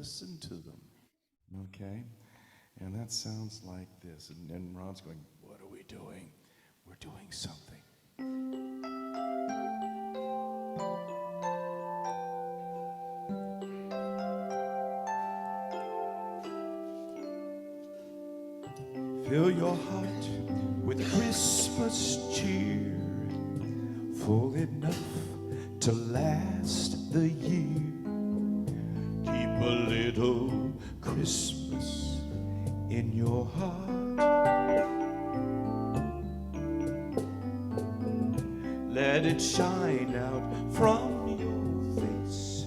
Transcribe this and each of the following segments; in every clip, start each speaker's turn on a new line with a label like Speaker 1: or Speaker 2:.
Speaker 1: listen to them. Okay? And that sounds like this. And Ron's going, what are we doing? We're doing something. Fill your heart with Christmas cheer, full enough to last the year. Keep a little Christmas in your heart. Let it shine out from your face.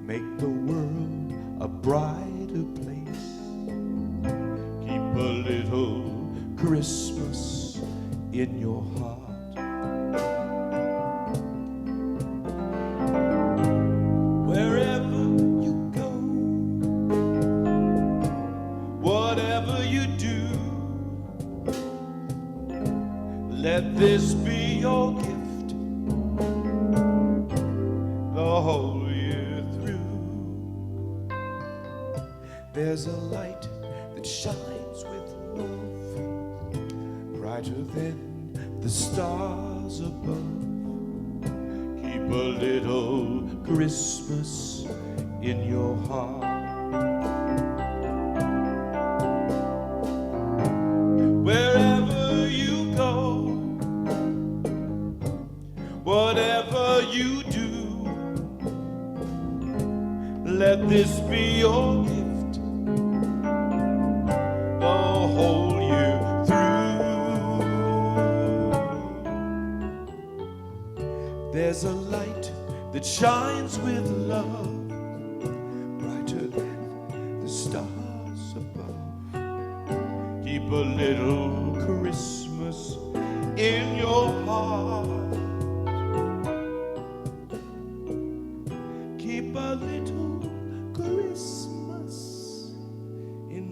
Speaker 1: Make the world a brighter place. Keep a little Christmas in your heart. Wherever you go, whatever you do, let this be your gift the whole year through. There's a light that shines with love, brighter than the stars above. Keep a little Christmas in your heart. Wherever you go, whatever you do, let this be your gift the whole year through. There's a light that shines with love, brighter than the stars above. Keep a little Christmas in your heart. Keep a little Christmas in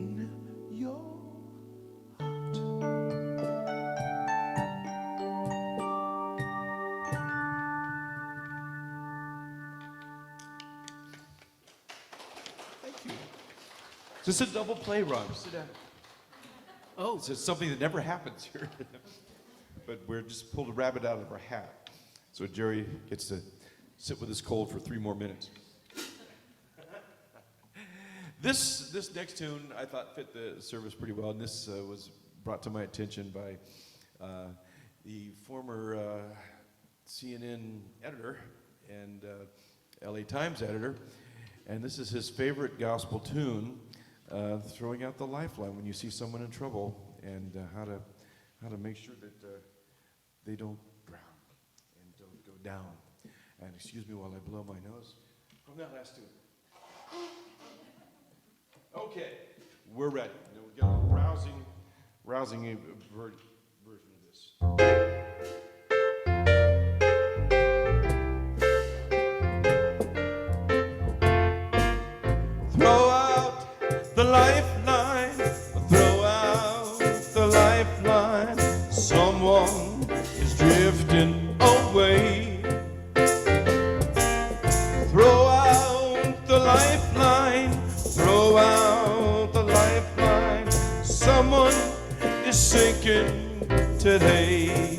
Speaker 1: your heart. Thank you. Is this a double play, Ron? Sit down. Oh, so it's something that never happens here. But we're just pulled a rabbit out of our hat. So Gerry gets to sit with his cold for 3 more minutes. This next tune I thought fit the service pretty well, and this was brought to my attention by the former CNN editor and LA Times editor, and this is his favorite gospel tune, throwing out the lifeline when you see someone in trouble, and how to make sure that they don't drown and don't go down. And excuse me while I blow my nose from that last tune. Okay, we're ready. Now we got a rousing version of this. Throw out the lifeline, throw out the lifeline. Someone is drifting away. Throw out the lifeline, throw out the lifeline. Someone is sinking today.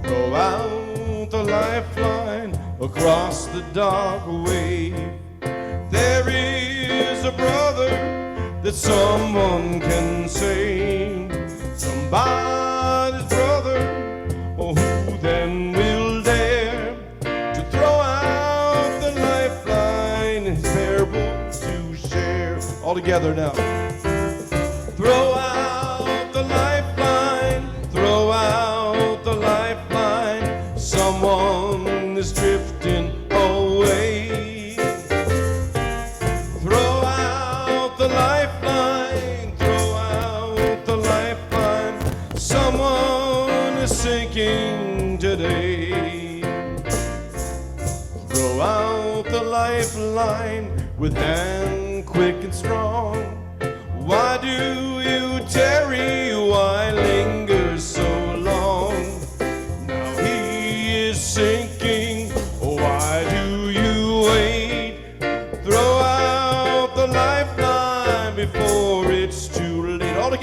Speaker 1: Throw out the lifeline across the dark wave. There is a brother that someone can save. Somebody's brother, oh, who then will dare to throw out the lifeline? It's terrible to share. All together now. Throw out the lifeline, throw out the lifeline. Someone is drifting away. Throw out the lifeline, throw out the lifeline. Someone is sinking today. Throw out the lifeline with hand quick and strong. Why do you tarry? Why linger so long? Now he is sinking. Why do you wait?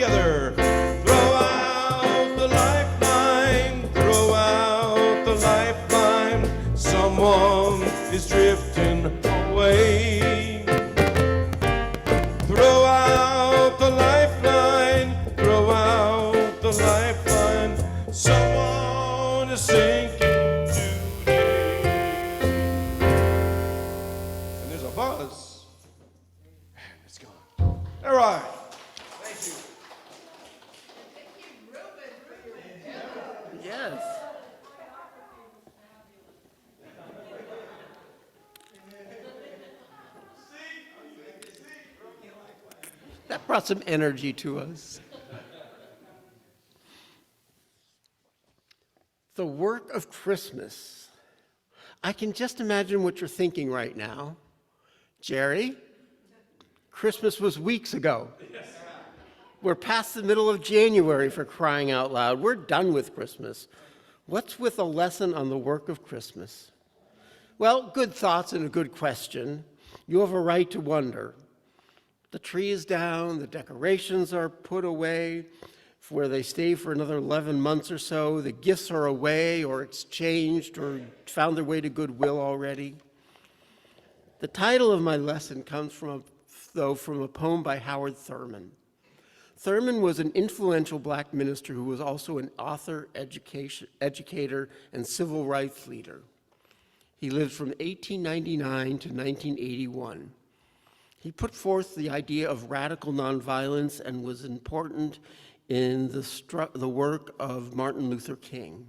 Speaker 1: together. Throw out the lifeline, throw out the lifeline. Someone is drifting away. Throw out the lifeline, throw out the lifeline. Someone is sinking today. And there's a buzz. And it's gone. All right. Thank you.
Speaker 2: Yes. That brought some energy to us. The work of Christmas. I can just imagine what you're thinking right now. Gerry, Christmas was weeks ago. We're past the middle of January, for crying out loud. We're done with Christmas. What's with a lesson on the work of Christmas? Well, good thoughts and a good question. You have a right to wonder. The tree is down, the decorations are put away, where they stay for another 11 months or so. The gifts are away or exchanged or found their way to Goodwill already. The title of my lesson comes from a poem by Howard Thurman. Thurman was an influential black minister who was also an author, educator, and civil rights leader. He lived from 1899 to 1981. He put forth the idea of radical nonviolence and was important in the work of Martin Luther King.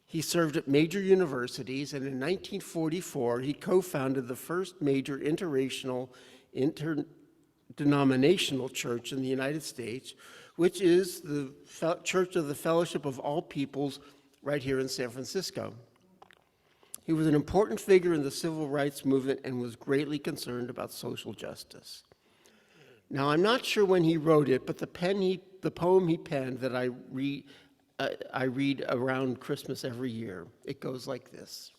Speaker 2: He served at major universities, and in 1944, he co-founded the first major interdenominational church in the United States, which is the Church of the Fellowship of All Peoples right here in San Francisco. He was an important figure in the civil rights movement and was greatly concerned about social justice. Now, I'm not sure when he wrote it, but the poem he penned that I read around Christmas every year, it goes like this.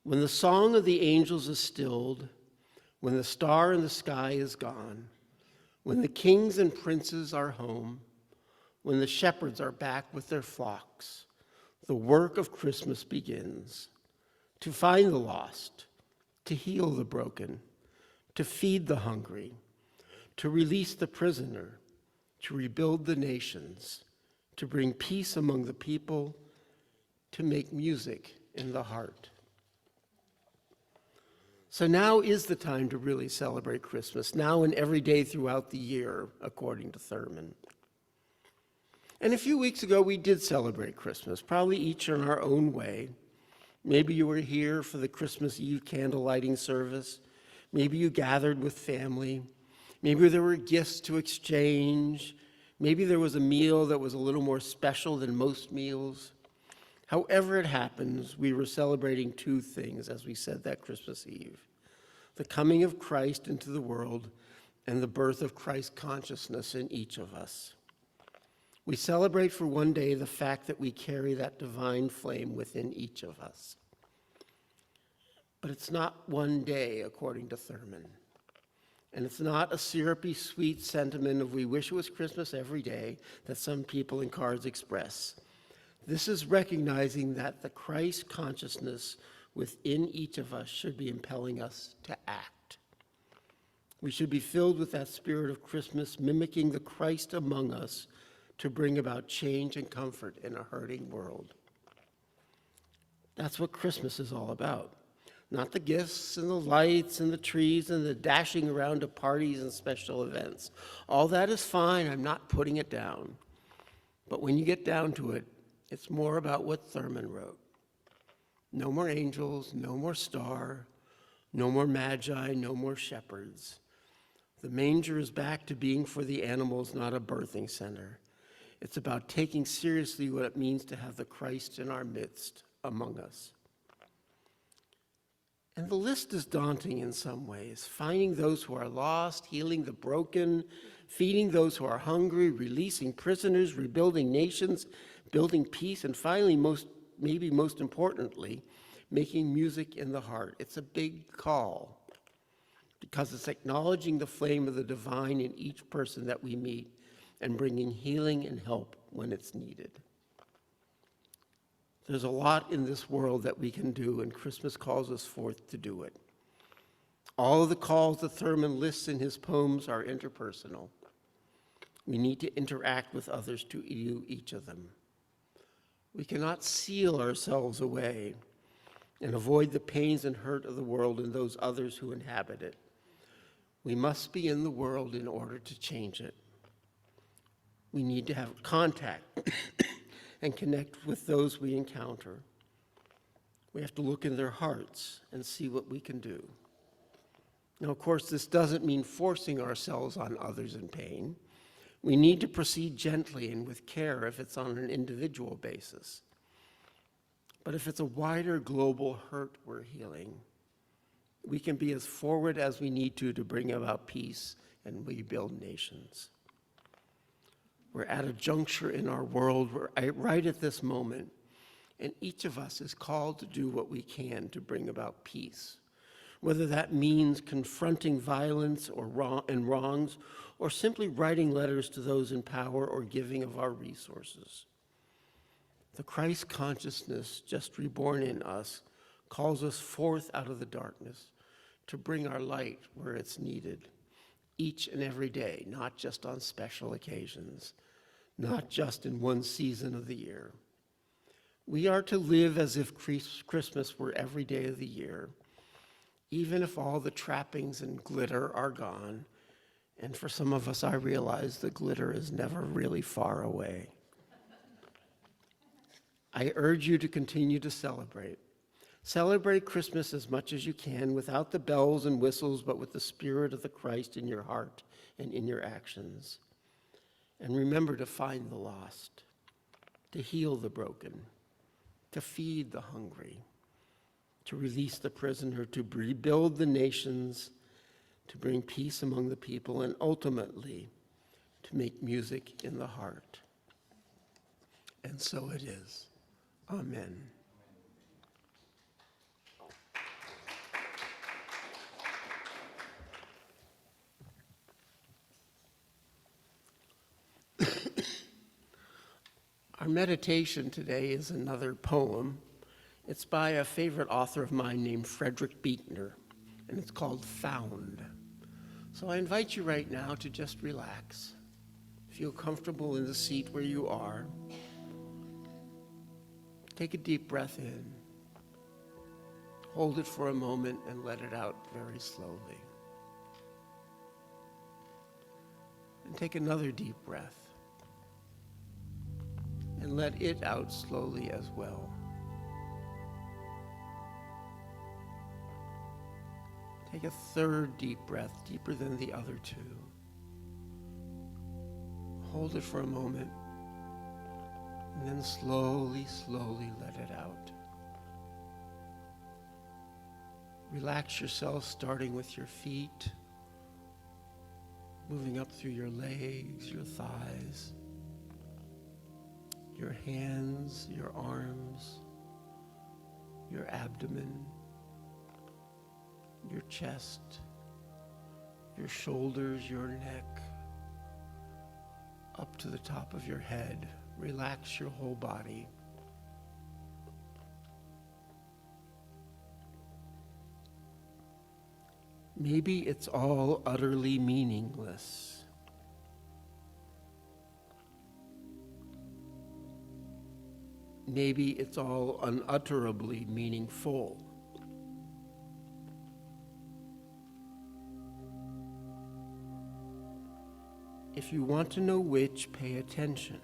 Speaker 2: When the song of the angels is stilled, when the star in the sky is gone, when the kings and princes are home, when the shepherds are back with their flocks, the work of Christmas begins, to find the lost, to heal the broken, to feed the hungry, to release the prisoner, to rebuild the nations, to bring peace among the people, to make music in the heart. So now is the time to really celebrate Christmas, now and every day throughout the year, according to Thurman. And a few weeks ago, we did celebrate Christmas, probably each in our own way. Maybe you were here for the Christmas Eve candle lighting service. Maybe you gathered with family. Maybe there were gifts to exchange. Maybe there was a meal that was a little more special than most meals. However it happens, we were celebrating two things, as we said that Christmas Eve: the coming of Christ into the world and the birth of Christ consciousness in each of us. We celebrate for one day the fact that we carry that divine flame within each of us. But it's not one day, according to Thurman. And it's not a syrupy, sweet sentiment of we wish it was Christmas every day that some people in cards express. This is recognizing that the Christ consciousness within each of us should be impelling us to act. We should be filled with that spirit of Christmas, mimicking the Christ among us to bring about change and comfort in a hurting world. That's what Christmas is all about. Not the gifts and the lights and the trees and the dashing around to parties and special events. All that is fine, I'm not putting it down. But when you get down to it, it's more about what Thurman wrote. No more angels, no more star, no more magi, no more shepherds. The manger is back to being for the animals, not a birthing center. It's about taking seriously what it means to have the Christ in our midst, among us. And the list is daunting in some ways, finding those who are lost, healing the broken, feeding those who are hungry, releasing prisoners, rebuilding nations, building peace, and finally, maybe most importantly, making music in the heart. It's a big call, because it's acknowledging the flame of the divine in each person that we meet and bringing healing and help when it's needed. There's a lot in this world that we can do, and Christmas calls us forth to do it. All of the calls that Thurman lists in his poems are interpersonal. We need to interact with others to do each of them. We cannot seal ourselves away and avoid the pains and hurt of the world and those others who inhabit it. We must be in the world in order to change it. We need to have contact and connect with those we encounter. We have to look in their hearts and see what we can do. Now, of course, this doesn't mean forcing ourselves on others in pain. We need to proceed gently and with care if it's on an individual basis. But if it's a wider global hurt we're healing, we can be as forward as we need to bring about peace and rebuild nations. We're at a juncture in our world right at this moment, and each of us is called to do what we can to bring about peace, whether that means confronting violence or wrongs, or simply writing letters to those in power or giving of our resources. The Christ consciousness just reborn in us calls us forth out of the darkness to bring our light where it's needed, each and every day, not just on special occasions, not just in one season of the year. We are to live as if Christmas were every day of the year, even if all the trappings and glitter are gone. And for some of us, I realize the glitter is never really far away. I urge you to continue to celebrate. Celebrate Christmas as much as you can without the bells and whistles, but with the spirit of the Christ in your heart and in your actions. And remember to find the lost, to heal the broken, to feed the hungry, to release the prisoner, to rebuild the nations, to bring peace among the people, and ultimately to make music in the heart. And so it is. Amen. Our meditation today is another poem. It's by a favorite author of mine named Frederick Buechner, and it's called Found. So I invite you right now to just relax. Feel comfortable in the seat where you are. Take a deep breath in. Hold it for a moment and let it out very slowly. And take another deep breath. And let it out slowly as well. Take a third deep breath, deeper than the other two. Hold it for a moment, and then slowly, slowly let it out. Relax yourself, starting with your feet, moving up through your legs, your thighs, your hands, your arms, your abdomen, your chest, your shoulders, your neck, up to the top of your head. Relax your whole body. Maybe it's all utterly meaningless. Maybe it's all unutterably meaningful. If you want to know which, pay attention.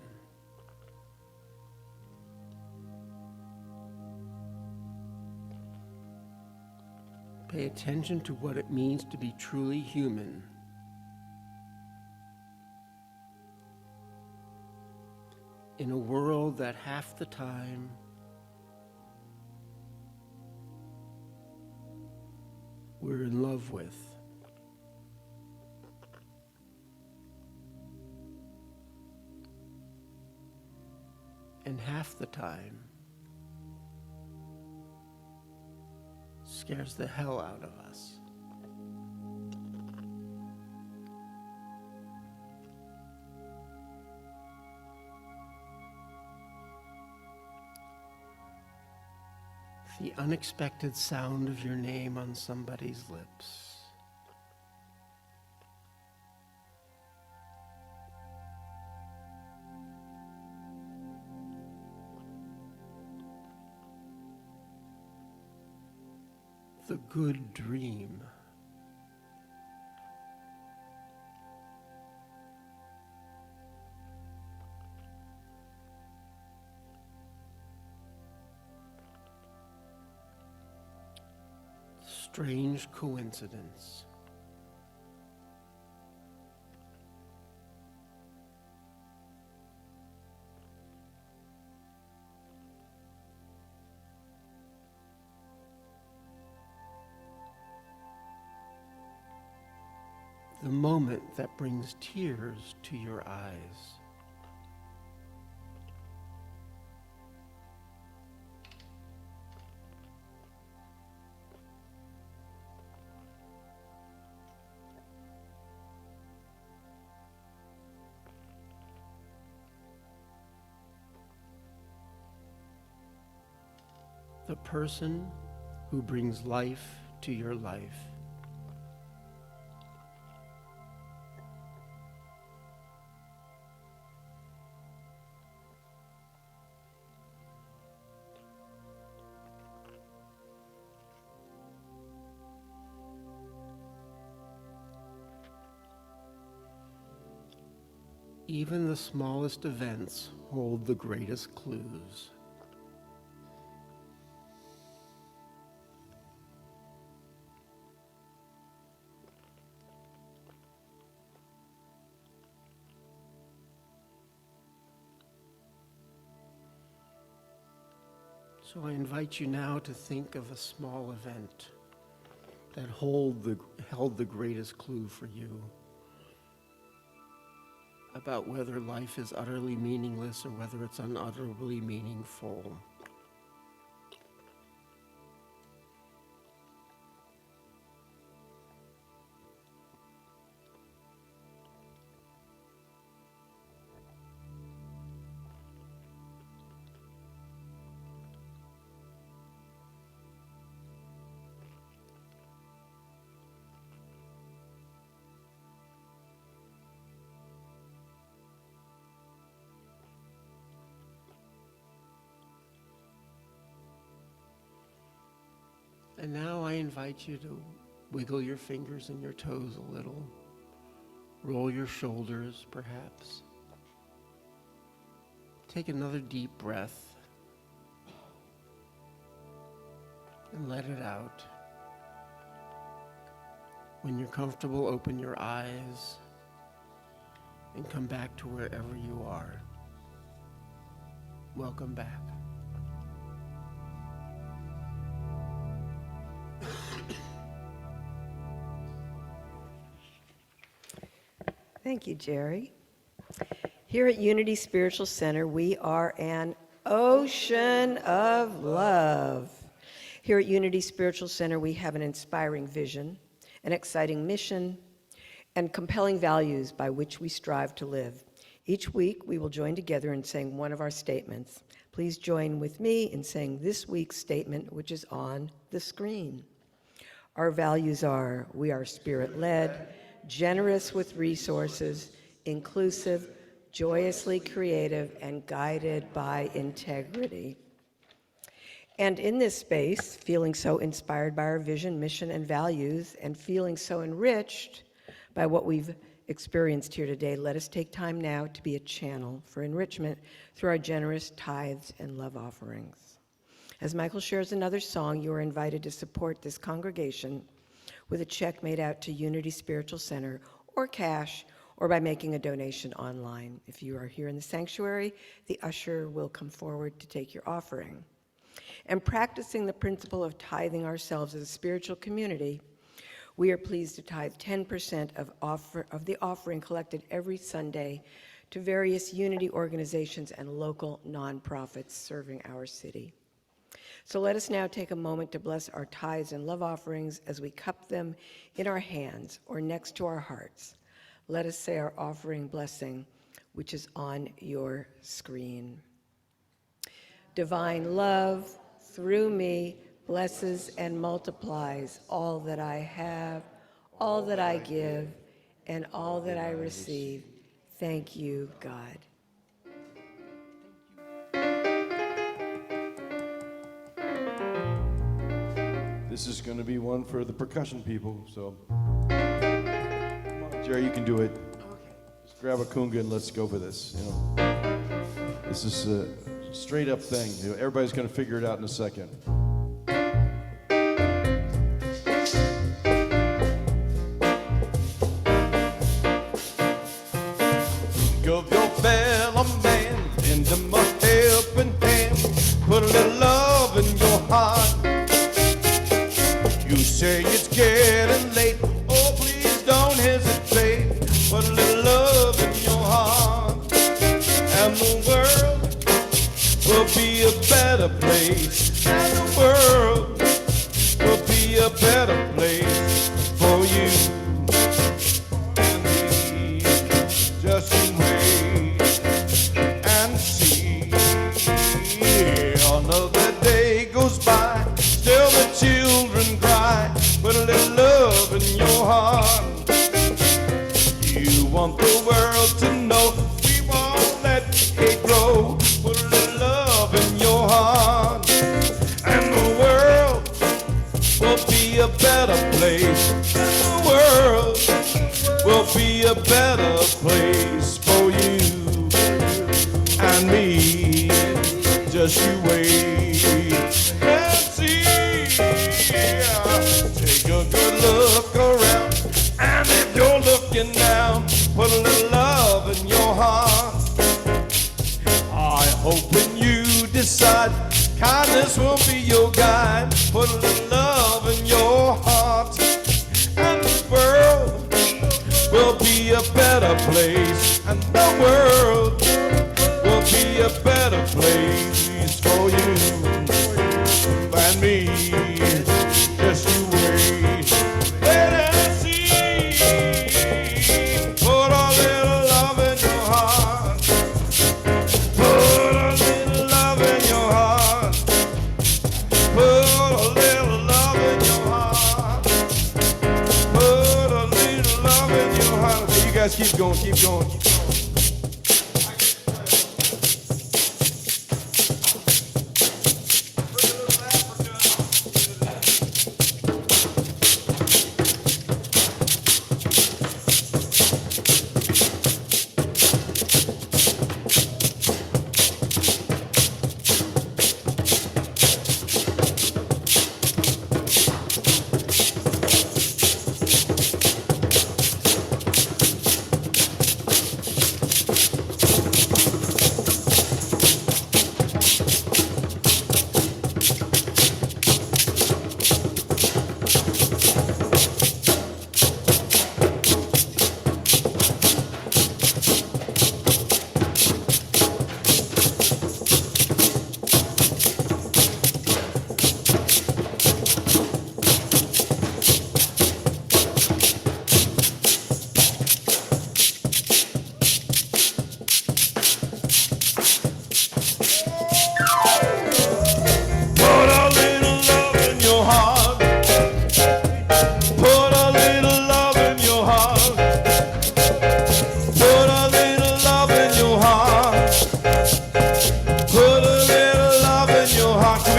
Speaker 2: Pay attention to what it means to be truly human. In a world that half the time we're in love with. And half the time scares the hell out of us. The unexpected sound of your name on somebody's lips. The good dream. Strange coincidence. The moment that brings tears to your eyes. The person who brings life to your life. Even the smallest events hold the greatest clues. So I invite you now to think of a small event that held the greatest clue for you about whether life is utterly meaningless or whether it's unutterably meaningful. And now I invite you to wiggle your fingers and your toes a little. Roll your shoulders, perhaps. Take another deep breath and let it out. When you're comfortable, open your eyes and come back to wherever you are. Welcome back.
Speaker 3: Thank you, Gerry. Here at Unity Spiritual Center, we are an ocean of love. Here at Unity Spiritual Center, we have an inspiring vision, an exciting mission, and compelling values by which we strive to live. Each week, we will join together in saying one of our statements. Please join with me in saying this week's statement, which is on the screen. Our values are: we are spirit-led, generous with resources, inclusive, joyously creative, and guided by integrity. And in this space, feeling so inspired by our vision, mission, and values, and feeling so enriched by what we've experienced here today, let us take time now to be a channel for enrichment through our generous tithes and love offerings. As Michael shares another song, you are invited to support this congregation with a check made out to Unity Spiritual Center, or cash, or by making a donation online. If you are here in the sanctuary, the usher will come forward to take your offering. And practicing the principle of tithing ourselves as a spiritual community, we are pleased to tithe 10% of the offering collected every Sunday to various Unity organizations and local nonprofits serving our city. So let us now take a moment to bless our tithes and love offerings as we cup them in our hands or next to our hearts. Let us say our offering blessing, which is on your screen. Divine love, through me, blesses and multiplies all that I have, all that I give, and all that I receive. Thank you, God.
Speaker 1: This is going to be one for the percussion people, so. Come on, Gerry, you can do it. Just grab a kunga and let's go for this. You know, this is a straight up thing. You know, everybody's going to figure it out in a second. Of your fellow man, lend him a helping hand, put a little love in your heart. You say it's getting late, oh please don't hesitate, put a little love in your heart, and the world will be a better place, and the world will be a better place for you and me. Just you wait and see. Another day goes by, still the children cry. Put a little love in your heart. You want the world to know we won't let hate grow. Put a little love in your heart, and the world will be a better place. And the world will be a better place for you and me. Just you wait and see. Take a good look around, and if you're looking down, put a little love in your heart. I hope when you decide kindness will be your guide, put a little love in your heart, and the world will be a better place, and the world will be a better place for you and me. Just you wait, wait and see. Put a little love in your heart. Put a little love in your heart. Put a little love in your heart. Put a little love in your heart. Okay, you guys keep going, keep going, keep going.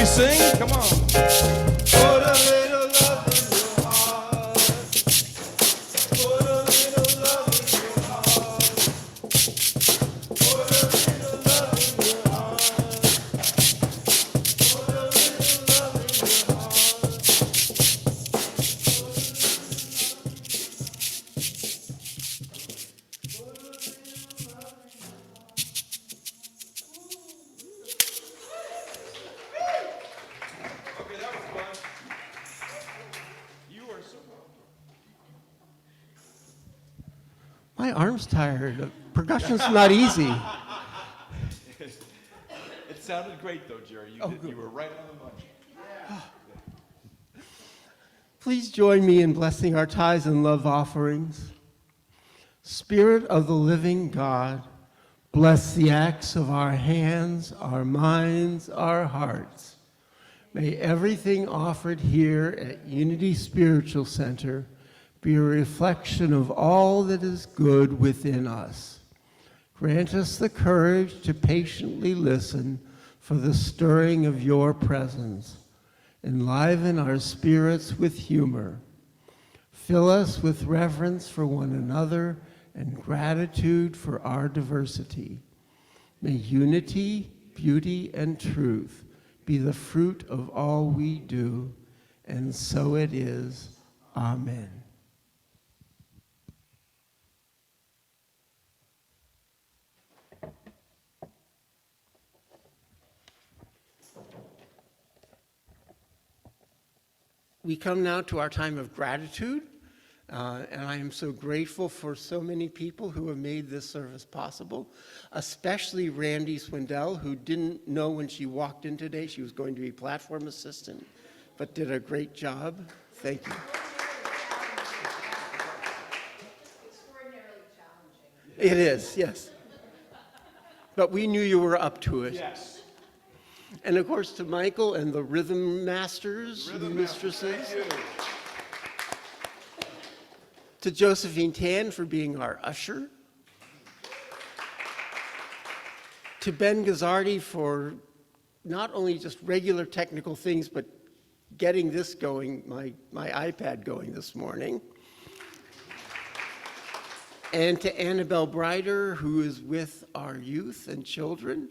Speaker 1: Sing, come on. Put a little love in your heart. Put a little love in your heart. Put a little love in your heart. Put a little love in your heart. Okay, that was fun. You are so welcome.
Speaker 2: My arm's tired. Percussion's not easy.
Speaker 1: It sounded great though, Gerry. You were right on the money.
Speaker 2: Please join me in blessing our tithes and love offerings. Spirit of the living God, bless the acts of our hands, our minds, our hearts. May everything offered here at Unity Spiritual Center be a reflection of all that is good within us. Grant us the courage to patiently listen for the stirring of your presence. Enliven our spirits with humor. Fill us with reverence for one another and gratitude for our diversity. May unity, beauty, and truth be the fruit of all we do, and so it is. Amen. We come now to our time of gratitude, and I am so grateful for so many people who have made this service possible, especially Randy Swindell, who didn't know when she walked in today she was going to be platform assistant, but did a great job. Thank you.
Speaker 4: Extraordinarily challenging.
Speaker 2: It is, yes. But we knew you were up to it.
Speaker 1: Yes.
Speaker 2: And of course, to Michael and the rhythm masters,
Speaker 1: Rhythm
Speaker 2: mistresses.
Speaker 1: Thank you.
Speaker 2: To Josephine Tan for being our usher. To Ben Gazzardi for not only just regular technical things, but getting this going, my iPad going this morning. And to Annabelle Brider, who is with our youth and children,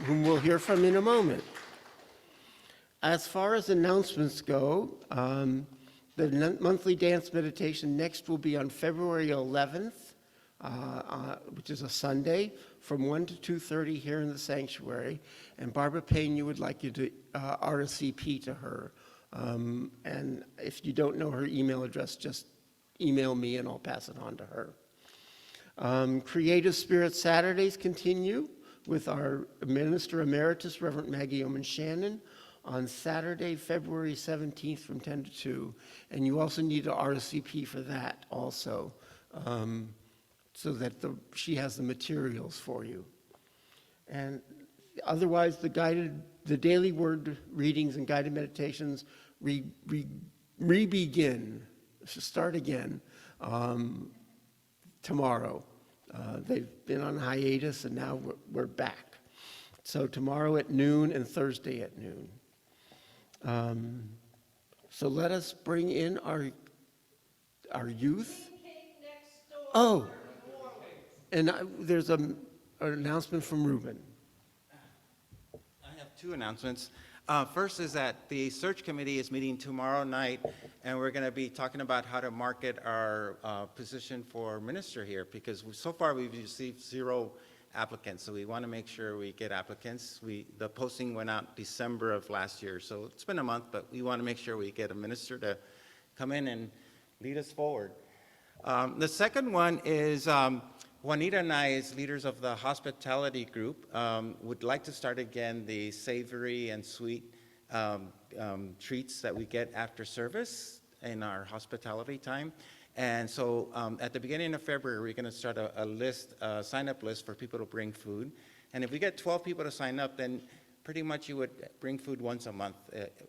Speaker 2: whom we'll hear from in a moment. As far as announcements go, the monthly dance meditation next will be on February 11th, which is a Sunday, from 1 to 2:30 here in the sanctuary. And Barbara Payne, you would like you to RSVP to her. And if you don't know her email address, just email me and I'll pass it on to her. Creative Spirit Saturdays continue with our Minister Emeritus, Reverend Maggie Oman Shannon, on Saturday, February 17th from 10 to 2. And you also need to RSVP for that also, so that she has the materials for you. And otherwise, the daily word readings and guided meditations start again tomorrow. They've been on hiatus and now we're back. So tomorrow at noon and Thursday at noon. So let us bring in our youth. Oh, and there's an announcement from Ruben.
Speaker 5: I have two announcements. First is that the search committee is meeting tomorrow night, and we're going to be talking about how to market our position for minister here, because so far we've received 0 applicants, so we want to make sure we get applicants. The posting went out December of last year, so it's been a month, but we want to make sure we get a minister to come in and lead us forward. The second one is Juanita and I, as leaders of the hospitality group, would like to start again the savory and sweet treats that we get after service in our hospitality time. And so at the beginning of February, we're going to start a sign-up list for people to bring food. And if we get 12 people to sign up, then pretty much you would bring food once a month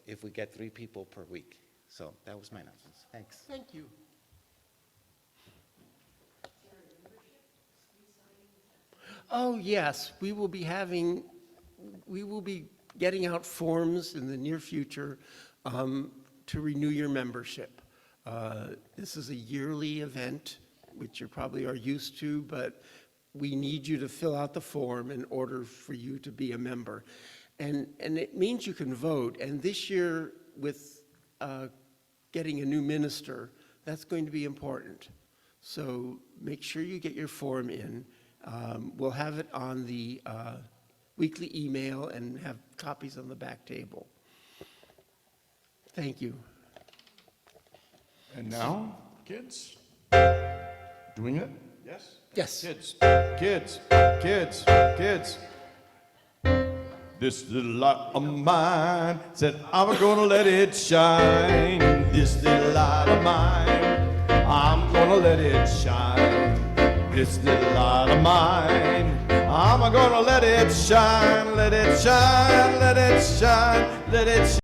Speaker 5: if we get 3 people per week. So that was my announcements. Thanks.
Speaker 2: Thank you. Oh, yes, we will be getting out forms in the near future to renew your membership. This is a yearly event, which you probably are used to, but we need you to fill out the form in order for you to be a member. And it means you can vote. And this year, with getting a new minister, that's going to be important. So make sure you get your form in. We'll have it on the weekly email and have copies on the back table. Thank you.
Speaker 1: And now, kids? Doing it? Yes?
Speaker 2: Yes.
Speaker 1: Kids. This little light of mine said I'm gonna let it shine. This little light of mine, I'm gonna let it shine. This little light of mine, I'm I'm gonna let it shine, let it shine, let it shine, let it shine.